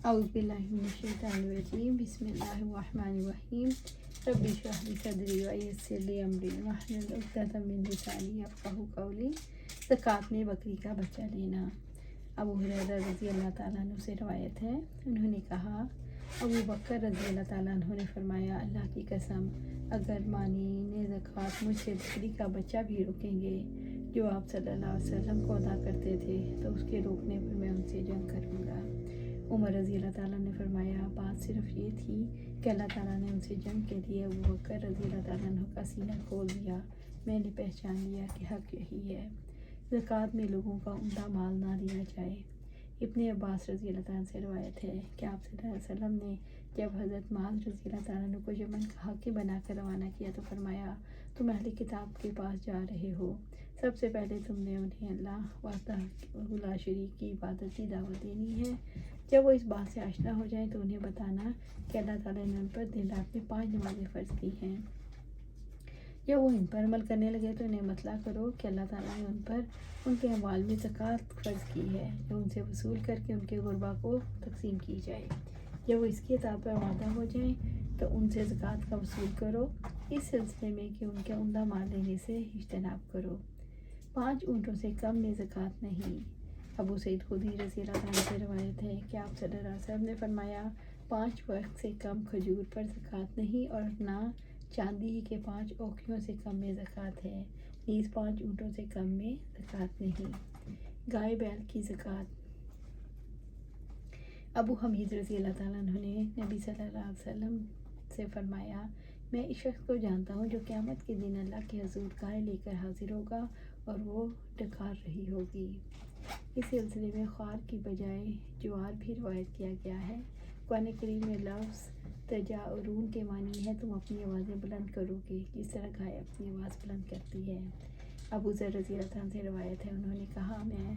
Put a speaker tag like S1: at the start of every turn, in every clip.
S1: اعوذ باللہ من الشیطان الرجیم بسم اللہ الرحمن الرحیم رب اشرح لی صدری ویسر لی امری واحلل عقدۃ من لسانی یفقہوا قولی۔ زکوٰۃ میں بکری کا بچہ لینا۔ ابو ہریرہ رضی اللہ تعالیٰ عنہ سے روایت ہے، انہوں نے کہا ابو بکر رضی اللہ تعالیٰ عنہ نے فرمایا، اللہ کی قسم اگر مانین زکوٰۃ مجھ سے بکری کا بچہ بھی روکیں گے جو آپ صلی اللہ علیہ وسلم کو ادا کرتے تھے تو اس کے روکنے پر میں ان سے جنگ کروں گا۔ عمر رضی اللہ تعالیٰ نے فرمایا، بات صرف یہ تھی کہ اللہ تعالیٰ نے ان سے جنگ کے لیے ابو بکر رضی اللہ تعالیٰ عنہ کا سینہ کھول دیا۔ میں نے پہچان لیا کہ حق یہی ہے، زکوٰۃ میں لوگوں کا عمدہ مال نہ لیا جائے۔ ابن عباس رضی اللہ تعالیٰ سے روایت ہے کہ آپ صلی اللہ علیہ وسلم نے جب حضرت معاذ رضی اللہ تعالیٰ عنہ کو یمن کا حاکم بنا کر روانہ کیا تو فرمایا، تم اہل کتاب کے پاس جا رہے ہو، سب سے پہلے تم نے انہیں اللہ وحدہ لا شریک کی عبادت کی دعوت دینی ہے۔ جب وہ اس بات سے آشنا ہو جائیں تو انہیں بتانا کہ اللہ تعالیٰ نے ان پر دن رات میں 5 نمازیں فرض کی ہیں۔ جب وہ ان پر عمل کرنے لگے تو انہیں مطلع کرو کہ اللہ تعالیٰ نے ان پر ان کے اموال میں زکوٰۃ فرض کی ہے، جو ان سے وصول کر کے ان کے غربا کو تقسیم کی جائے۔ جب وہ اس کی اطاعت پر آمادہ ہو جائیں تو ان سے زکوٰۃ کا وصول کرو، اس سلسلے میں کہ ان کے عمدہ مال لینے سے اجتناب کرو۔ 5 اونٹوں سے کم میں زکوٰۃ نہیں۔ ابو سعید خدری رضی اللہ عنہ سے روایت ہے کہ آپ صلی اللہ علیہ وسلم نے فرمایا، 5 وقت سے کم کھجور پر زکوٰۃ نہیں اور نہ چاندی کے 5 اوقیوں سے کم میں زکوٰۃ ہے، نیز 5 اونٹوں سے کم میں زکوٰۃ نہیں۔ گائے بیل کی زکوٰۃ۔ ابو حمید رضی اللہ تعالیٰ عنہ نے نبی صلی اللہ علیہ وسلم سے فرمایا، میں اس شخص کو جانتا ہوں جو قیامت کے دن اللہ کے حضور گائے لے کر حاضر ہوگا اور وہ ڈکار رہی ہوگی۔ اس سلسلے میں خوار کی بجائے جوار بھی روایت کیا گیا ہے۔ قرآن کریم میں لفظ تجاؤرون کے معنی ہے تم اپنی آوازیں بلند کرو گے، جس طرح گائے اپنی آواز بلند کرتی ہے۔ ابو ذر رضی اللہ عنہ سے روایت ہے، انہوں نے کہا میں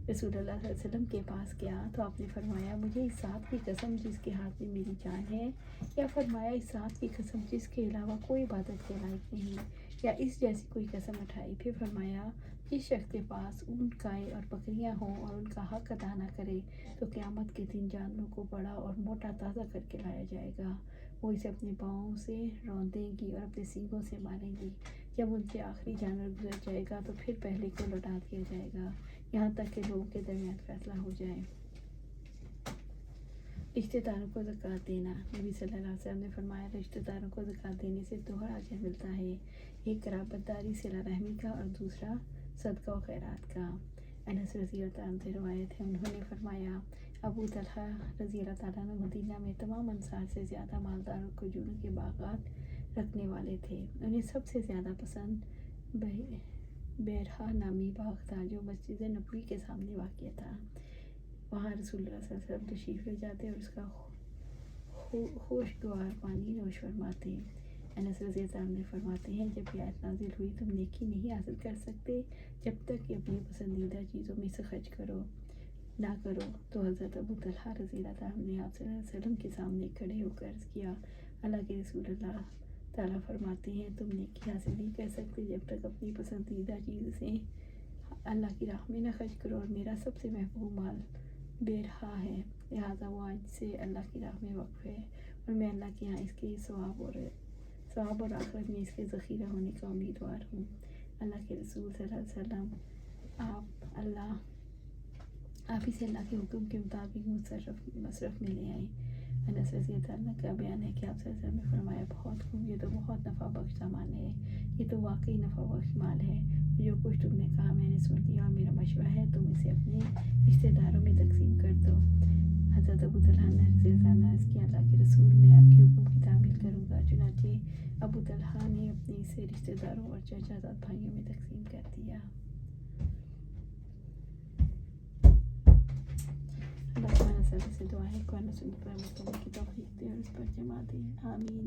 S1: رسول اللہ صلی اللہ علیہ وسلم کے پاس گیا تو آپ نے فرمایا، مجھے اس ذات کی قسم جس کے ہاتھ میں میری جان ہے، یا فرمایا اس ذات کی قسم جس کے علاوہ کوئی عبادت کے لائق نہیں، یا اس جیسی کوئی قسم اٹھائی۔ پھر فرمایا، جس شخص کے پاس اونٹ گائے اور بکریاں ہوں اور ان کا حق ادا نہ کرے تو قیامت کے دن جانوروں کو بڑا اور موٹا تازہ کر کے لایا جائے گا، وہ اسے اپنے پاؤں سے روندیں گی اور اپنے سینگوں سے ماریں گی۔ جب ان سے آخری جانور گزر جائے گا تو پھر پہلے کو لوٹا دیا جائے گا، یہاں تک کہ لوگوں کے درمیان فیصلہ ہو جائے۔ رشتہ داروں کو زکوٰۃ دینا۔ نبی صلی اللہ علیہ وسلم نے فرمایا، رشتہ داروں کو زکوٰۃ دینے سے 2 اجر ملتا ہے، ایک قرابت داری صلہ رحمی کا اور دوسرا صدقہ و خیرات کا۔ انس رضی اللہ عنہ سے روایت ہے، انہوں نے فرمایا، ابو طلحہ رضی اللہ تعالیٰ عنہ مدینہ میں تمام انصار سے زیادہ مالدار اور کھجوروں کے باغات رکھنے والے تھے۔ انہیں سب سے زیادہ پسند بیرہا نامی باغ تھا جو مسجد نبوی کے سامنے واقع تھا۔ وہاں رسول اللہ صلی اللہ علیہ وسلم تشریف لے جاتے اور اس کا خوشگوار پانی نوش فرماتے۔ انس رضی اللہ عنہ فرماتے ہیں، جب یہ آیت نازل ہوئی تم نیکی نہیں حاصل کر سکتے جب تک کہ اپنی پسندیدہ چیزوں میں سے خرچ نہ کرو، تو حضرت ابو طلحہ رضی اللہ عنہ نے آپ صلی اللہ علیہ وسلم کے سامنے کھڑے ہو کر عرض کیا، اللہ کے رسول اللہ تعالیٰ فرماتے ہیں تم نیکی حاصل نہیں کر سکتے جب تک اپنی پسندیدہ چیز سے اللہ کی راہ میں نہ خرچ کرو، اور میرا سب سے محبوب مال بیرہا ہے، لہٰذا وہ آج سے اللہ کی راہ میں وقف ہے اور میں اللہ کے یہاں اس کے ثواب اور آخرت میں اس کے ذخیرہ ہونے کا امیدوار ہوں۔ اللہ کے رسول صلی اللہ علیہ وسلم آپ اسے اللہ کے حکم کے مطابق مصرف میں لے آئیں۔ انس رضی اللہ عنہ کا بیان ہے کہ آپ صلی اللہ علیہ وسلم نے فرمایا، بہت خوب، یہ تو بہت نفع بخش سامان ہے، یہ تو واقعی نفع بخش مال ہے، جو کچھ تم نے کہا میں نے سن لیا اور میرا مشورہ ہے تم اسے اپنے رشتہ داروں میں تقسیم کر دو۔ حضرت ابو طلحہ رضی اللہ عنہ نے عرض کیا، اللہ کے رسول میں آپ کے حکم کی تعمیل کروں گا۔ چنانچہ ابو طلحہ نے اپنے اسے رشتہ داروں اور چچا زاد بھائیوں میں تقسیم کر دیا۔ اللہ تعالیٰ سے دعا ہے قرآن و سنت پر عمل کرنے کی توفیق دے اور اس پر جمع دے، آمین۔